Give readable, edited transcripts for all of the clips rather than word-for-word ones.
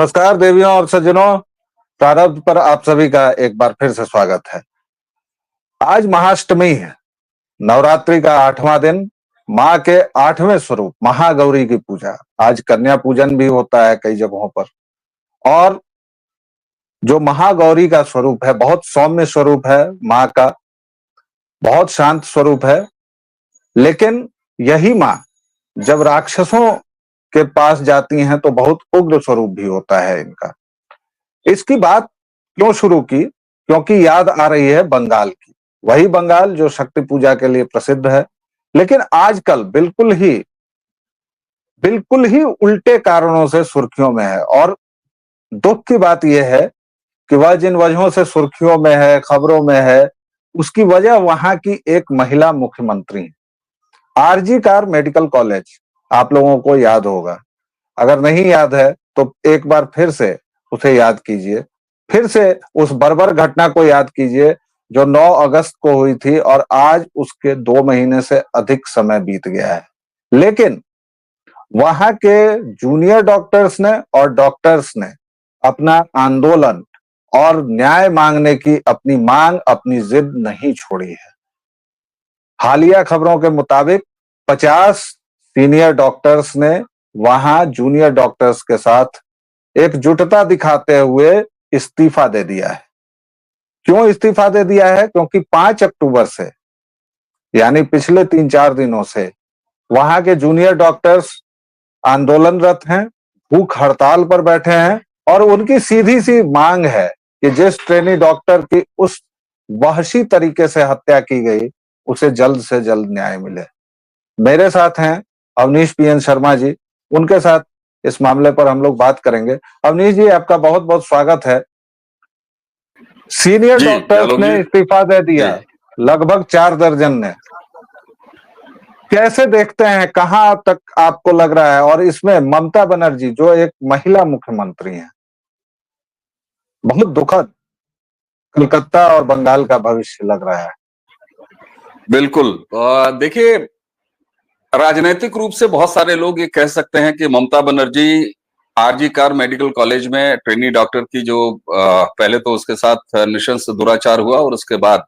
नमस्कार देवियों और सज्जनों, प्रारब्ध पर आप सभी का एक बार फिर से स्वागत है। आज महाअष्टमी है, नवरात्रि का 8वां दिन, माँ के 8वें स्वरूप महागौरी की पूजा। आज कन्या पूजन भी होता है कई जगहों पर। और जो महागौरी का स्वरूप है, बहुत सौम्य स्वरूप है माँ का, बहुत शांत स्वरूप है। लेकिन यही माँ जब राक्षसों के पास जाती हैं तो बहुत उग्र स्वरूप भी होता है इनका। इसकी बात क्यों शुरू की? क्योंकि याद आ रही है बंगाल की, वही बंगाल जो शक्ति पूजा के लिए प्रसिद्ध है, लेकिन आजकल बिल्कुल ही उल्टे कारणों से सुर्खियों में है। और दुख की बात यह है कि वह जिन वजहों से सुर्खियों में है, खबरों में है, उसकी वजह वहां की एक महिला मुख्यमंत्री है। आरजी कार मेडिकल कॉलेज आप लोगों को याद होगा, अगर नहीं याद है तो एक बार फिर से उसे याद कीजिए, फिर से उस बर्बर घटना को याद कीजिए जो 9 अगस्त को हुई थी और आज उसके 2 महीने से अधिक समय बीत गया है। लेकिन वहां के जूनियर डॉक्टर्स ने और डॉक्टर्स ने अपना आंदोलन और न्याय मांगने की अपनी मांग, अपनी जिद नहीं छोड़ी है। हालिया खबरों के मुताबिक 50 सीनियर डॉक्टर्स ने वहां जूनियर डॉक्टर्स के साथ एकजुटता दिखाते हुए इस्तीफा दे दिया है। क्यों इस्तीफा दे दिया है? क्योंकि 5 अक्टूबर से, यानी पिछले 3-4 दिनों से वहां के जूनियर डॉक्टर्स आंदोलनरत हैं, भूख हड़ताल पर बैठे हैं और उनकी सीधी सी मांग है कि जिस ट्रेनी डॉक्टर की उस वहशी तरीके से हत्या की गई, उसे जल्द से जल्द न्याय मिले। मेरे साथ हैं अवनीश पीएन शर्मा जी, उनके साथ इस मामले पर हम लोग बात करेंगे। अवनीश जी, आपका बहुत बहुत स्वागत है। सीनियर डॉक्टर्स ने इस्तीफा दे दिया, लगभग 4 दर्जन ने। कैसे देखते हैं, कहां तक आपको लग रहा है? और इसमें ममता बनर्जी जो एक महिला मुख्यमंत्री हैं, बहुत दुखद कलकत्ता और बंगाल का भविष्य लग रहा है। बिल्कुल। देखिए, राजनीतिक रूप से बहुत सारे लोग ये कह सकते हैं कि Mamata Banerjee RG Kar medical college में ट्रेनी डॉक्टर की जो पहले तो उसके साथ नृशंस दुराचार हुआ और उसके बाद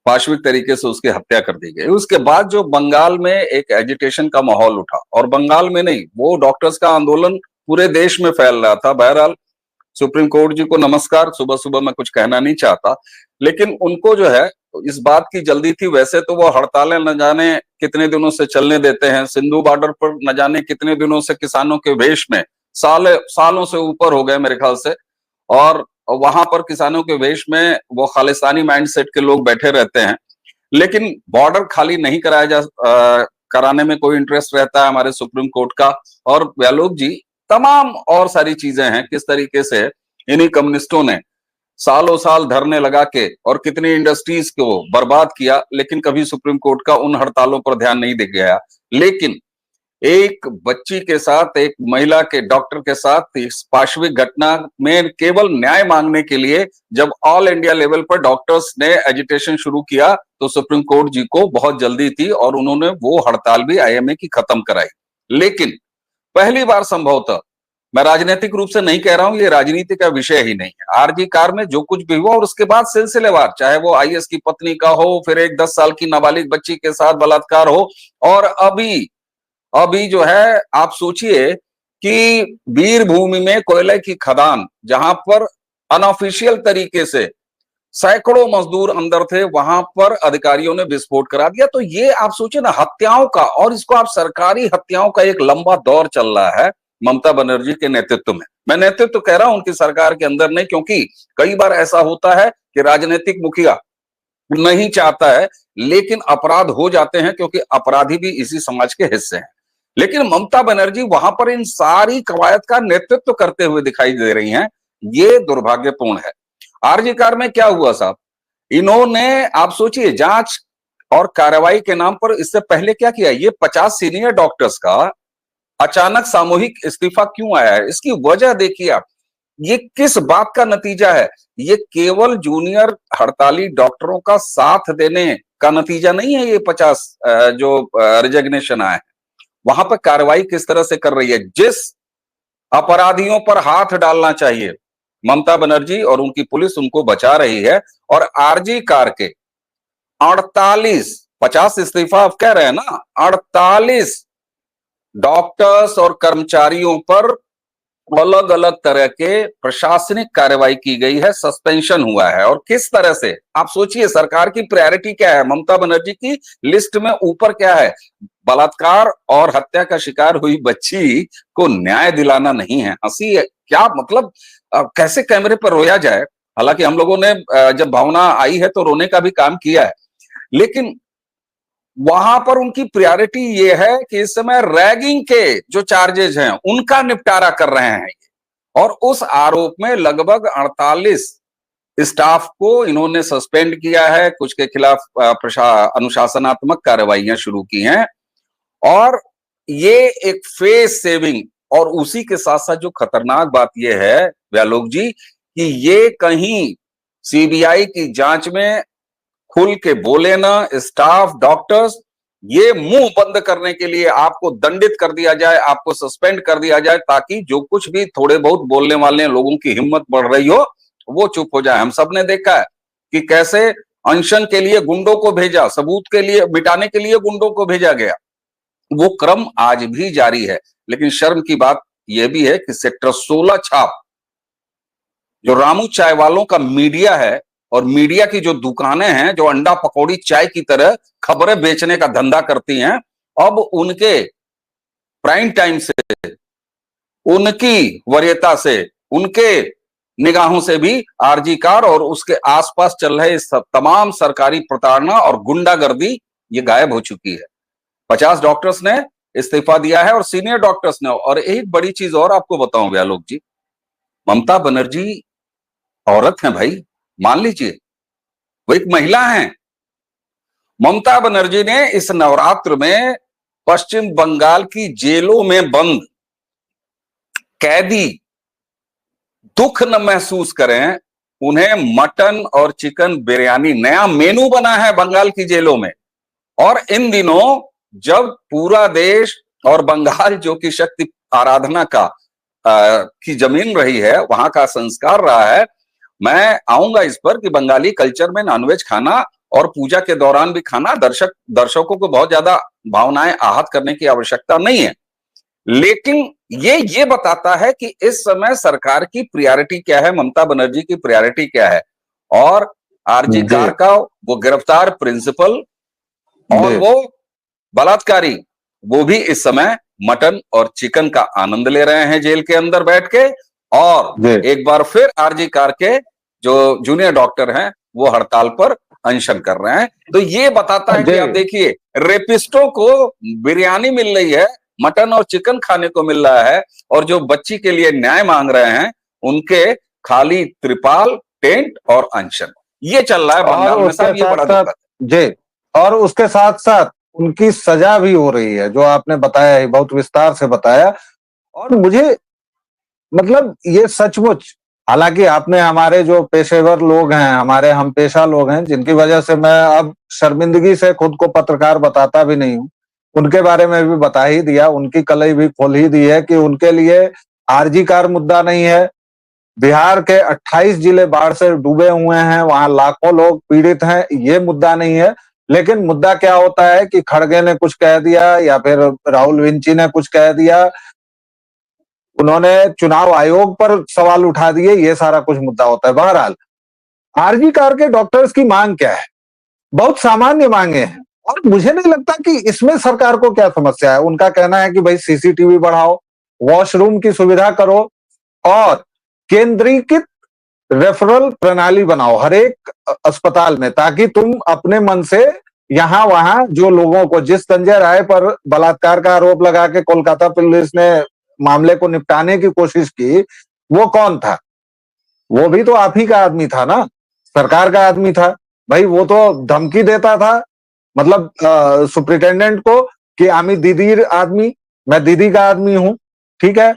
पाशविक तरीके से उसकी हत्या कर दी गई। उसके बाद जो बंगाल में एक एजिटेशन का माहौल उठा, और बंगाल में नहीं, वो डॉक्टर्स का आंदोलन पूरे देश में फैल रहा था। बहरहाल सुप्रीम कोर्ट जी को नमस्कार। सुबह सुबह मैं कुछ कहना नहीं चाहता, लेकिन उनको जो है इस बात की जल्दी थी। वैसे तो वो हड़तालें न जाने कितने दिनों से चलने देते हैं, सिंधु बॉर्डर पर न जाने कितने दिनों से किसानों के वेश में, सालों से ऊपर हो गए मेरे ख्याल से, और वहां पर किसानों के वेश में वो खालिस्तानी माइंडसेट के लोग बैठे रहते हैं। लेकिन बॉर्डर खाली नहीं कराने में कोई इंटरेस्ट रहता है हमारे सुप्रीम कोर्ट का। और गहलोत जी, तमाम और सारी चीजें हैं, किस तरीके से इन्हीं कम्युनिस्टों ने सालों साल धरने लगा के और कितनी इंडस्ट्रीज को बर्बाद किया, लेकिन कभी सुप्रीम कोर्ट का उन हड़तालों पर ध्यान नहीं दे गया। लेकिन एक बच्ची के साथ, एक महिला के डॉक्टर के साथ इस पाशविक घटना में केवल न्याय मांगने के लिए जब ऑल इंडिया लेवल पर डॉक्टर्स ने एजिटेशन शुरू किया, तो सुप्रीम कोर्ट जी को बहुत जल्दी थी और उन्होंने वो हड़ताल भी आईएमए की खत्म कराई। लेकिन पहली बार संभवतः, मैं राजनीतिक रूप से नहीं कह रहा हूं, ये राजनीति का विषय ही नहीं है, आरजी कार में जो कुछ भी हुआ और उसके बाद सिलसिलेवार, चाहे वो आईएएस की पत्नी का हो, फिर एक 10 साल की नाबालिग बच्ची के साथ बलात्कार हो, और अभी जो है आप सोचिए कि वीरभूमि में कोयले की खदान, जहां पर अनऑफिशियल तरीके से सैकड़ों मजदूर अंदर थे, वहां पर अधिकारियों ने विस्फोट करा दिया। तो ये आप सोचिए ना, हत्याओं का, और इसको आप सरकारी हत्याओं का एक लंबा दौर चल रहा है ममता बनर्जी के नेतृत्व में। मैं नेतृत्व कह रहा हूं, उनकी सरकार के अंदर नहीं, क्योंकि कई बार ऐसा होता है कि राजनीतिक मुखिया नहीं चाहता है, लेकिन अपराध हो जाते हैं, क्योंकि अपराधी भी इसी समाज के हिस्से हैं। लेकिन ममता बनर्जी वहां पर इन सारी कवायद का नेतृत्व करते हुए दिखाई दे रही हैं। ये दुर्भाग्यपूर्ण है। आरजी कार में क्या हुआ साहब, इन्होंने, आप सोचिए, जांच और कार्रवाई के नाम पर इससे पहले क्या किया, ये 50 सीनियर डॉक्टर्स का अचानक सामूहिक इस्तीफा क्यों आया है? इसकी वजह देखिए आप, ये किस बात का नतीजा है? ये केवल जूनियर हड़ताली डॉक्टरों का साथ देने का नतीजा नहीं है। ये 50 जो रिजिग्नेशन आए, वहां पर कार्रवाई किस तरह से कर रही है, जिस अपराधियों पर हाथ डालना चाहिए। ममता बनर्जी और उनकी पुलिस उनको बचा रही है। और आरजी कार के 48, 50 इस्तीफा आप कह रहे हैं ना, 48 डॉक्टर्स और कर्मचारियों पर अलग अलग तरह के प्रशासनिक कार्रवाई की गई है, सस्पेंशन हुआ है। और किस तरह से, आप सोचिए सरकार की प्रायोरिटी क्या है, ममता बनर्जी की लिस्ट में ऊपर क्या है, बलात्कार और हत्या का शिकार हुई बच्ची को न्याय दिलाना नहीं है। हंसी है क्या, मतलब कैसे कैमरे पर रोया जाए। हालांकि हम लोगों ने जब भावना आई है तो रोने का भी काम किया है, लेकिन वहां पर उनकी प्रायोरिटी ये है कि इस समय रैगिंग के जो चार्जेज हैं उनका निपटारा कर रहे हैं। और उस आरोप में लगभग 48 स्टाफ को इन्होंने सस्पेंड किया है, कुछ के खिलाफ अनुशासनात्मक कार्रवाइयां शुरू की हैं। और ये एक फेस सेविंग, और उसी के साथ साथ जो खतरनाक बात यह है व्यालोक जी, कि ये कहीं सीबीआई की जांच में खुल के बोले ना स्टाफ डॉक्टर्स, ये मुंह बंद करने के लिए आपको दंडित कर दिया जाए, आपको सस्पेंड कर दिया जाए, ताकि जो कुछ भी थोड़े बहुत बोलने वाले लोगों की हिम्मत बढ़ रही हो वो चुप हो जाए। हम सब ने देखा है कि कैसे अनशन के लिए गुंडों को भेजा, सबूत के लिए मिटाने के लिए गुंडों को भेजा गया। वो क्रम आज भी जारी है। लेकिन शर्म की बात यह भी है कि सेक्टर 16 छाप, जो रामू चाय वालों का मीडिया है, और मीडिया की जो दुकानें हैं जो अंडा पकौड़ी चाय की तरह खबरें बेचने का धंधा करती हैं, अब उनके प्राइम टाइम से, उनकी वरीयता से, उनके निगाहों से भी आरजी कार और उसके आसपास चल रहे इस तमाम सरकारी प्रताड़ना और गुंडागर्दी ये गायब हो चुकी है। 50 डॉक्टर्स ने इस्तीफा दिया है और सीनियर डॉक्टर्स ने। और एक बड़ी चीज और आपको बताऊं व्यालोक जी, ममता बनर्जी औरत है भाई, मान लीजिए वो एक महिला है। ममता बनर्जी ने इस नवरात्र में पश्चिम बंगाल की जेलों में बंद कैदी दुख न महसूस करें, उन्हें मटन और चिकन बिरयानी नया मेनू बना है बंगाल की जेलों में। और इन दिनों जब पूरा देश और बंगाल जो कि शक्ति आराधना की जमीन रही है, वहां का संस्कार रहा है, मैं आऊंगा इस पर कि बंगाली कल्चर में नॉनवेज खाना और पूजा के दौरान भी खाना दर्शकों को बहुत ज्यादा भावनाएं आहत करने की आवश्यकता नहीं है। लेकिन ये बताता है कि इस समय सरकार की प्रायोरिटी क्या है, ममता बनर्जी की प्रायोरिटी क्या है। और आरजी कार का वो गिरफ्तार प्रिंसिपल और वो बलात्कारी, वो भी इस समय मटन और चिकन का आनंद ले रहे हैं जेल के अंदर बैठ के। और एक बार फिर आरजी कार के जो जूनियर डॉक्टर हैं वो हड़ताल पर अनशन कर रहे हैं। तो ये बताता है कि आप देखिए, रेपिस्टों को बिरयानी मिल रही है, मटन और चिकन खाने को मिल रहा है, और जो बच्ची के लिए न्याय मांग रहे हैं उनके खाली त्रिपाल, टेंट और अनशन। ये चल रहा है बंगाल में साहब, ये बड़ा दुखद है जी। और उसके साथ साथ उनकी सजा भी हो रही है, जो आपने बताया, बहुत विस्तार से बताया। और मुझे मतलब ये सचमुच, हालांकि आपने हमारे जो पेशेवर लोग हैं, हमारे हम पेशा लोग हैं, जिनकी वजह से मैं अब शर्मिंदगी से खुद को पत्रकार बताता भी नहीं हूं, उनके बारे में भी बता ही दिया, उनकी कलई भी खोल ही दी है कि उनके लिए आरजी कार मुद्दा नहीं है। बिहार के 28 जिले बाढ़ से डूबे हुए हैं, वहां लाखों लोग पीड़ित हैं, ये मुद्दा नहीं है। लेकिन मुद्दा क्या होता है कि खड़गे ने कुछ कह दिया या फिर राहुल विंची ने कुछ कह दिया, उन्होंने चुनाव आयोग पर सवाल उठा दिए, ये सारा कुछ मुद्दा होता है। बहरहाल आरजी कार के डॉक्टर्स की मांग क्या है? बहुत सामान्य मांगे हैं, और मुझे नहीं लगता कि इसमें सरकार को क्या समस्या है। उनका कहना है कि भाई सीसीटीवी बढ़ाओ, वॉशरूम की सुविधा करो, और केंद्रीकृत रेफरल प्रणाली बनाओ हर एक अस्पताल में, ताकि तुम अपने मन से यहां वहां जो लोगों को, जिस संजय राय पर बलात्कार का आरोप लगा के कोलकाता पुलिस ने मामले को निपटाने की कोशिश की, वो कौन था? वो भी तो आप ही का आदमी था ना, सरकार का आदमी था भाई। वो तो धमकी देता था, मतलब सुप्रिंटेंडेंट को, कि आमी दीदी आदमी, मैं दीदी का आदमी हूं, ठीक है।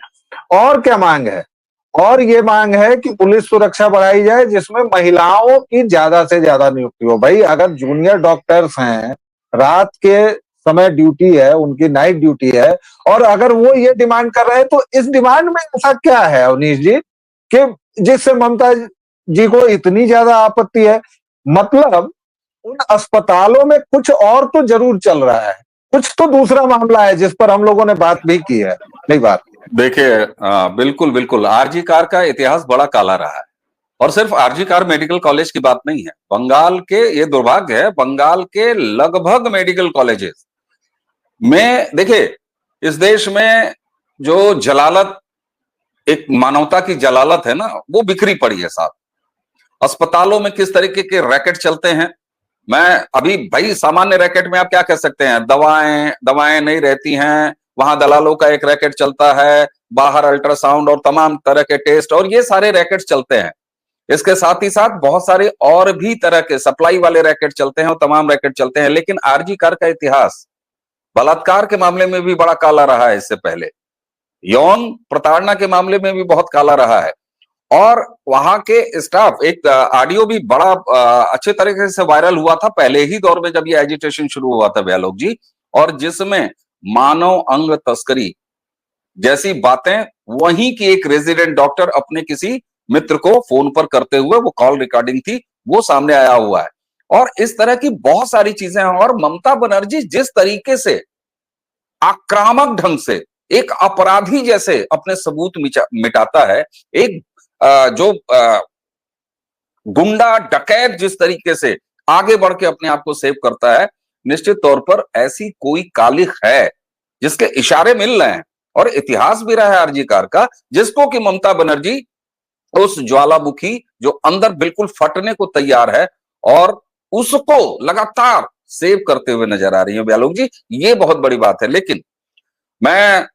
और क्या मांग है? और ये मांग है कि पुलिस सुरक्षा बढ़ाई जाए, जिसमें महिलाओं की ज्यादा से ज्यादा नियुक्ति हो। भाई अगर जूनियर डॉक्टर्स हैं, रात के समय ड्यूटी है, उनकी नाइट ड्यूटी है, और अगर वो ये डिमांड कर रहे हैं तो इस डिमांड में ऐसा क्या है अवनीश जी कि जिससे ममता जी को इतनी ज्यादा आपत्ति है? मतलब उन अस्पतालों में कुछ और तो जरूर चल रहा है, कुछ तो दूसरा मामला है जिस पर हम लोगों ने बात भी की है, नहीं बात? देखिए, बिल्कुल बिल्कुल, आरजी कार का इतिहास बड़ा काला रहा है। और सिर्फ आरजी कार मेडिकल कॉलेज की बात नहीं है, बंगाल के, ये दुर्भाग्य है, बंगाल के लगभग मेडिकल कॉलेजेस में देखिए, इस देश में जो जलालत, एक मानवता की जलालत है ना, वो बिखरी पड़ी है साहब। अस्पतालों में किस तरीके के रैकेट चलते हैं, मैं अभी भाई सामान्य रैकेट में आप क्या कह सकते हैं, दवाएं दवाएं नहीं रहती हैं, वहां दलालों का एक रैकेट चलता है, बाहर अल्ट्रासाउंड और तमाम तरह के टेस्ट, और ये सारे रैकेट चलते हैं। इसके साथ ही साथ बहुत सारे और भी तरह के सप्लाई वाले रैकेट चलते हैं और तमाम रैकेट चलते हैं। लेकिन आरजी कार का इतिहास बलात्कार के मामले में भी बड़ा काला रहा है, इससे पहले यौन प्रताड़ना के मामले में भी बहुत काला रहा है। और वहां के स्टाफ, एक ऑडियो भी बड़ा अच्छे तरीके से वायरल हुआ था पहले ही दौर में जब ये एजिटेशन शुरू हुआ था व्यालोक जी, और जिसमें मानव अंग तस्करी जैसी बातें वहीं की एक रेजिडेंट डॉक्टर अपने किसी मित्र को फोन पर करते हुए, वो कॉल रिकॉर्डिंग थी, वो सामने आया हुआ है। और इस तरह की बहुत सारी चीजें हैं। और ममता बनर्जी जिस तरीके से आक्रामक ढंग से एक अपराधी जैसे अपने सबूत मिटाता है, एक जो गुंडा डकैत जिस तरीके से आगे बढ़ के अपने आप को सेव करता है, निश्चित तौर पर ऐसी कोई कालिख है जिसके इशारे मिल रहे हैं। और इतिहास भी रहा है आरजी कार का, जिसको कि ममता बनर्जी उस ज्वालामुखी जो अंदर बिल्कुल फटने को तैयार है, और उसको लगातार सेव करते हुए नजर आ रही है व्यालोक जी। ये बहुत बड़ी बात है। लेकिन मैं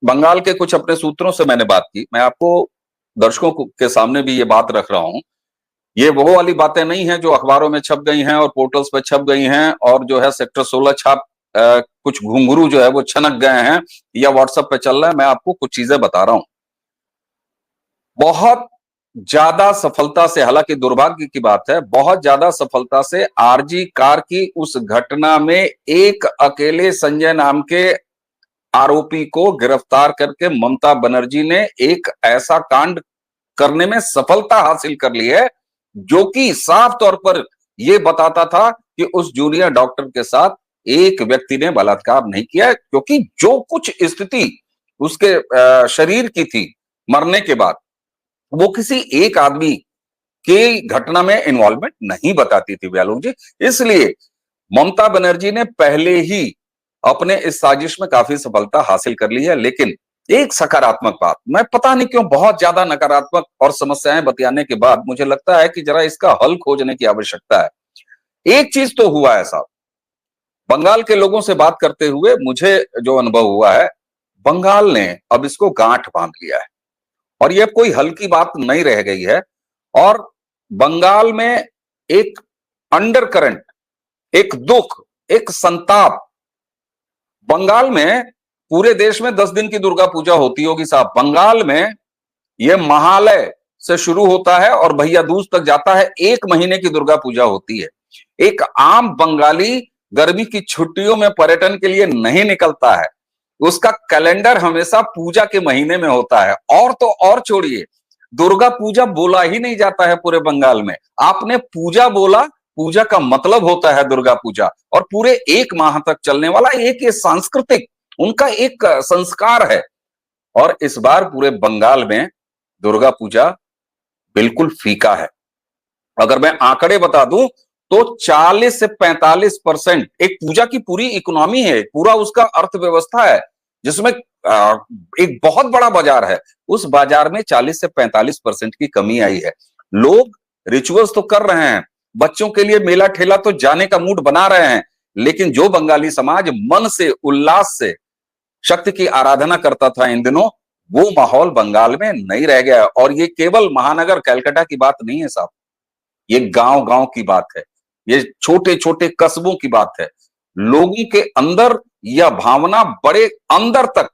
बंगाल के कुछ अपने सूत्रों से मैंने बात की, मैं आपको दर्शकों के सामने भी ये बात रख रहा हूं। ये वो वाली बातें नहीं है जो अखबारों में छप गई हैं और पोर्टल्स पे छप गई हैं, और जो है सेक्टर 16 छाप कुछ घुंघरू जो है वो छनक गए हैं या व्हाट्सएप पे चल रहा है। मैं आपको कुछ चीजें बता रहा हूं। बहुत ज्यादा सफलता से, हालांकि दुर्भाग्य की बात है, बहुत ज्यादा सफलता से आरजी कार की उस घटना में एक अकेले संजय नाम के आरोपी को गिरफ्तार करके ममता बनर्जी ने एक ऐसा कांड करने में सफलता हासिल कर ली है जो कि साफ तौर पर यह बताता था कि उस जूनियर डॉक्टर के साथ एक व्यक्ति ने बलात्कार नहीं किया, क्योंकि जो कुछ स्थिति उसके शरीर की थी मरने के बाद, वो किसी एक आदमी की घटना में इन्वॉल्वमेंट नहीं बताती थी व्यालोक जी। इसलिए ममता बनर्जी ने पहले ही अपने इस साजिश में काफी सफलता हासिल कर ली है। लेकिन एक सकारात्मक बात, मैं पता नहीं क्यों बहुत ज्यादा नकारात्मक और समस्याएं बतियाने के बाद मुझे लगता है कि जरा इसका हल खोजने की आवश्यकता है। एक चीज तो हुआ है साहब, बंगाल के लोगों से बात करते हुए मुझे जो अनुभव हुआ है, बंगाल ने अब इसको गांठ बांध लिया है और यह कोई हल्की बात नहीं रह गई है। और बंगाल में एक अंडर करंट, एक दुख, एक संताप, बंगाल में पूरे देश में 10 दिन की दुर्गा पूजा होती होगी साहब, बंगाल में यह महालय से शुरू होता है और भैया दूज तक जाता है, 1 महीने की दुर्गा पूजा होती है। एक आम बंगाली गर्मी की छुट्टियों में पर्यटन के लिए नहीं निकलता है, उसका कैलेंडर हमेशा पूजा के महीने में होता है। और तो और छोड़िए, दुर्गा पूजा बोला ही नहीं जाता है पूरे बंगाल में, आपने पूजा बोला, पूजा का मतलब होता है दुर्गा पूजा, और पूरे 1 माह तक चलने वाला एक ये सांस्कृतिक उनका एक संस्कार है। और इस बार पूरे बंगाल में दुर्गा पूजा बिल्कुल फीका है। अगर मैं आंकड़े बता दूं तो 40 से 45% एक पूजा की पूरी इकोनॉमी है, पूरा उसका अर्थव्यवस्था है, जिसमें एक बहुत बड़ा बाजार है, उस बाजार में 40 से 45% की कमी आई है। लोग रिचुअल्स तो कर रहे हैं, बच्चों के लिए मेला ठेला तो जाने का मूड बना रहे हैं, लेकिन जो बंगाली समाज मन से, उल्लास से शक्ति की आराधना करता था इन दिनों, वो माहौल बंगाल में नहीं रह गया। और ये केवल महानगर कलकत्ता की बात नहीं है साहब, ये गांव गांव की बात है, ये छोटे छोटे कस्बों की बात है। लोगों के अंदर यह भावना बड़े अंदर तक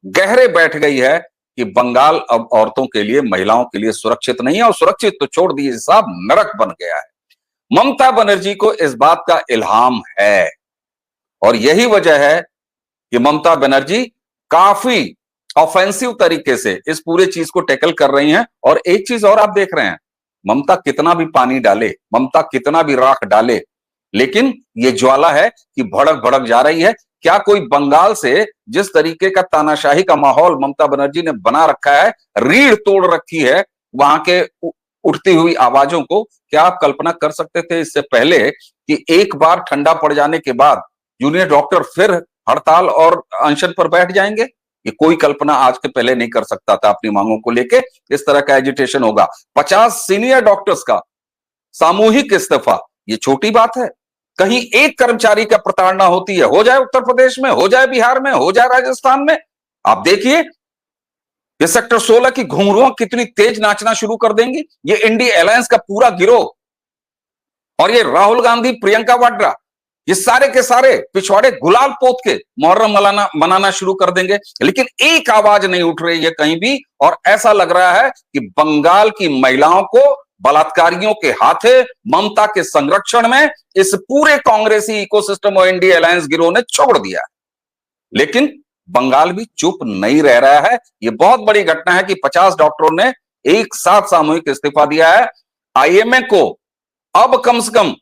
गहरे बैठ गई है कि बंगाल अब औरतों के लिए, महिलाओं के लिए सुरक्षित नहीं है, और सुरक्षित तो छोड़ दिए साहब, नरक बन गया है। ममता बनर्जी को इस बात का इल्हाम है और यही वजह है कि ममता बनर्जी काफी ऑफेंसिव तरीके से इस पूरे चीज को टैकल कर रही हैं। और एक चीज और आप देख रहे हैं, ममता कितना भी पानी डाले, ममता कितना भी राख डाले, लेकिन ये ज्वाला है कि भड़क भड़क जा रही है। क्या कोई बंगाल से जिस तरीके का तानाशाही का माहौल ममता बनर्जी ने बना रखा है, रीढ़ तोड़ रखी है वहां के उठती हुई आवाजों को, क्या आप कल्पना कर सकते थे इससे पहले कि एक बार ठंडा पड़ जाने के बाद जूनियर डॉक्टर फिर हड़ताल और अनशन पर बैठ जाएंगे? ये कोई कल्पना आज के पहले नहीं कर सकता था। अपनी मांगों को लेके इस तरह का एजिटेशन होगा। 50 सीनियर डॉक्टर्स का सामूहिक इस्तीफा, ये छोटी बात है? कहीं एक कर्मचारी का प्रताड़ना होती है, हो जाए उत्तर प्रदेश में, हो जाए बिहार में, हो जाए राजस्थान में, आप देखिए ये सेक्टर 16 की घुंघरुआं कितनी तेज नाचना शुरू कर देंगी। ये इंडिया अलायंस का पूरा गिरोह और ये राहुल गांधी, प्रियंका वाड्रा, ये सारे के सारे पिछवाड़े गुलाल पोत के मुहर्रम मनाना शुरू कर देंगे। लेकिन एक आवाज नहीं उठ रही है कहीं भी, और ऐसा लग रहा है कि बंगाल की महिलाओं को बलात्कारियों के हाथे ममता के संरक्षण में इस पूरे कांग्रेसी इकोसिस्टम और इंडिया अलायंस गिरोह ने छोड़ दिया। लेकिन बंगाल भी चुप नहीं रह रहा है। ये बहुत बड़ी घटना है कि 50 डॉक्टरों ने एक साथ सामूहिक इस्तीफा दिया है। आईएमए को अब कम से कम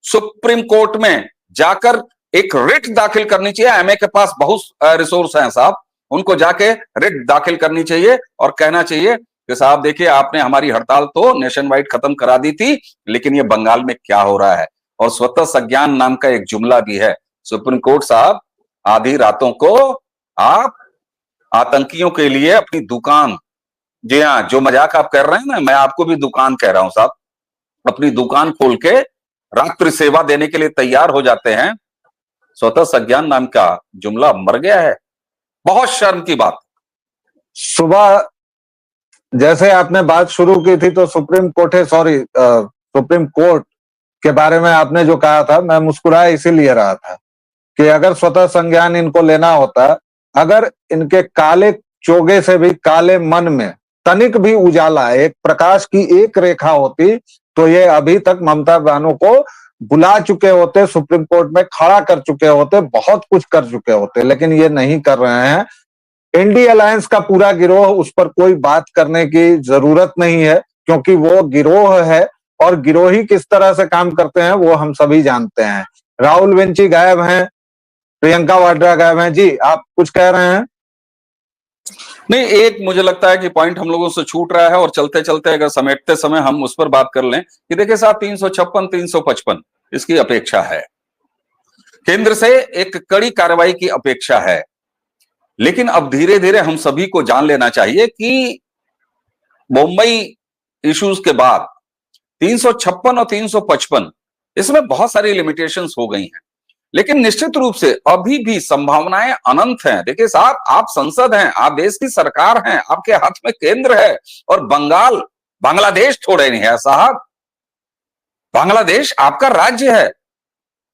सुप्रीम कोर्ट में जाकर एक रिट दाखिल करनी चाहिए। एमए के पास बहुत रिसोर्स हैं साहब, उनको जाके रिट दाखिल करनी चाहिए और कहना चाहिए कि साहब देखिए, आपने हमारी हड़ताल तो नेशन वाइड खत्म करा दी थी, लेकिन ये बंगाल में क्या हो रहा है। और स्वतः संज्ञान नाम का एक जुमला भी है। सुप्रीम कोर्ट साहब, आधी रातों को आप आतंकियों के लिए अपनी दुकान, जी हाँ, जो मजाक आप कर रहे हैं ना, मैं आपको भी दुकान कह रहा हूं साहब, अपनी दुकान खोल के रात्रि सेवा देने के लिए तैयार हो जाते हैं। स्वतः संज्ञान नाम का जुमला मर गया है। बहुत शर्म की बात। सुबह जैसे आपने बात शुरू की थी तो सुप्रीम कोर्ट के बारे में आपने जो कहा था, मैं मुस्कुराया इसीलिए रहा था कि अगर स्वतः संज्ञान इनको लेना होता, अगर इनके काले चोगे से भी काले मन में तनिक भी उजाला, एक प्रकाश की एक रेखा होती, तो ये अभी तक ममता बानो को बुला चुके होते, सुप्रीम कोर्ट में खड़ा कर चुके होते, बहुत कुछ कर चुके होते, लेकिन ये नहीं कर रहे हैं। इंडिया अलायंस का पूरा गिरोह, उस पर कोई बात करने की जरूरत नहीं है, क्योंकि वो गिरोह है और गिरोही किस तरह से काम करते हैं वो हम सभी जानते हैं। राहुल वेंची गायब हैं, प्रियंका वाड्रा गायब हैं। जी, आप कुछ कह रहे हैं? नहीं, एक मुझे लगता है कि पॉइंट हम लोगों से छूट रहा है और चलते चलते अगर समेटते समय हम उस पर बात कर लें कि देखिए साहब, 356, 355 इसकी अपेक्षा है, केंद्र से एक कड़ी कार्रवाई की अपेक्षा है। लेकिन अब धीरे धीरे हम सभी को जान लेना चाहिए कि मुंबई इश्यूज के बाद 356 और 355 इसमें बहुत सारी लिमिटेशंस हो गई हैं, लेकिन निश्चित रूप से अभी भी संभावनाएं अनंत हैं। देखिए साहब, आप संसद हैं, आप देश की सरकार हैं, आपके हाथ में केंद्र है, और बंगाल बांग्लादेश थोड़े नहीं है साहब, बांग्लादेश आपका राज्य है।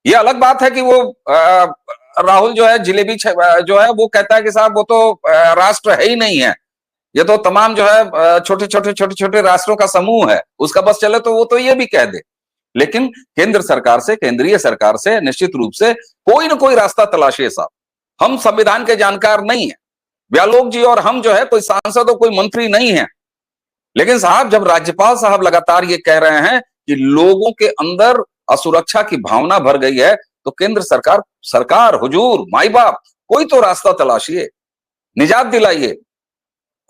ये अलग बात है कि वो राहुल जो है जिलेबी जो है वो कहता है कि साहब वो तो राष्ट्र है ही नहीं है, ये तो तमाम जो है छोटे छोटे राष्ट्रों का समूह है, उसका बस चले तो वो तो ये भी कह दे। लेकिन केंद्र सरकार से, केंद्रीय सरकार से निश्चित रूप से कोई ना कोई रास्ता तलाशिए साहब। हम संविधान के जानकार नहीं है, व्यालोक जी और हम जो है कोई सांसद और कोई मंत्री नहीं है, लेकिन साहब जब राज्यपाल साहब लगातार ये कह रहे हैं कि लोगों के अंदर असुरक्षा की भावना भर गई है, तो केंद्र सरकार हुजूर, माई बाप, कोई तो रास्ता तलाशिए, निजात दिलाइए।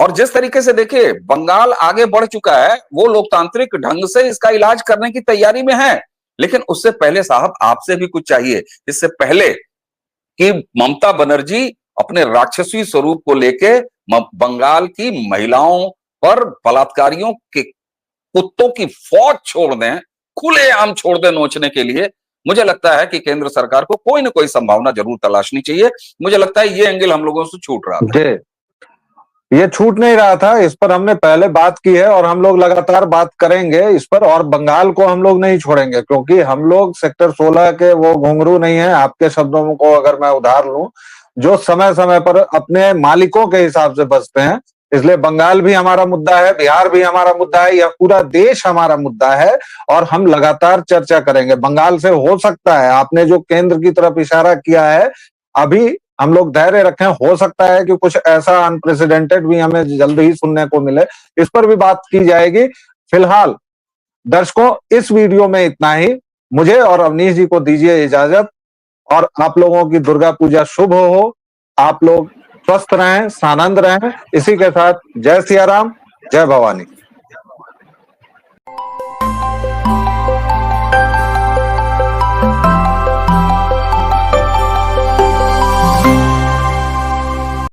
और जिस तरीके से देखिए बंगाल आगे बढ़ चुका है, वो लोकतांत्रिक ढंग से इसका इलाज करने की तैयारी में है, लेकिन उससे पहले साहब आपसे भी कुछ चाहिए। इससे पहले कि ममता बनर्जी अपने राक्षसी स्वरूप को लेके बंगाल की महिलाओं पर बलात्कारियों के कुत्तों की फौज छोड़ दें, खुलेआम छोड़ दें नोचने के लिए, मुझे लगता है कि केंद्र सरकार को कोई ना कोई संभावना जरूर तलाशनी चाहिए। मुझे लगता है ये एंगल हम लोगों से छूट रहा था। ये छूट नहीं रहा था, इस पर हमने पहले बात की है और हम लोग लगातार बात करेंगे इस पर। और बंगाल को हम लोग नहीं छोड़ेंगे, क्योंकि हम लोग सेक्टर 16 के वो घुंघरू नहीं है, आपके शब्दों को अगर मैं उधार लूं, जो समय समय पर अपने मालिकों के हिसाब से बचते हैं, इसलिए बंगाल भी हमारा मुद्दा है, बिहार भी हमारा मुद्दा है, यह पूरा देश हमारा मुद्दा है और हम लगातार चर्चा करेंगे। बंगाल से हो सकता है, आपने जो केंद्र की तरफ इशारा किया है, अभी हम लोग धैर्य रखें, हो सकता है कि कुछ ऐसा अनप्रेसिडेंटेड भी हमें जल्द ही सुनने को मिले, इस पर भी बात की जाएगी। फिलहाल दर्शकों, इस वीडियो में इतना ही। मुझे और अवनीश जी को दीजिए इजाजत और आप लोगों की दुर्गा पूजा शुभ हो। आप लोग स्वस्थ रहें, सानंद रहें। इसी के साथ जय सिया राम, जय भवानी।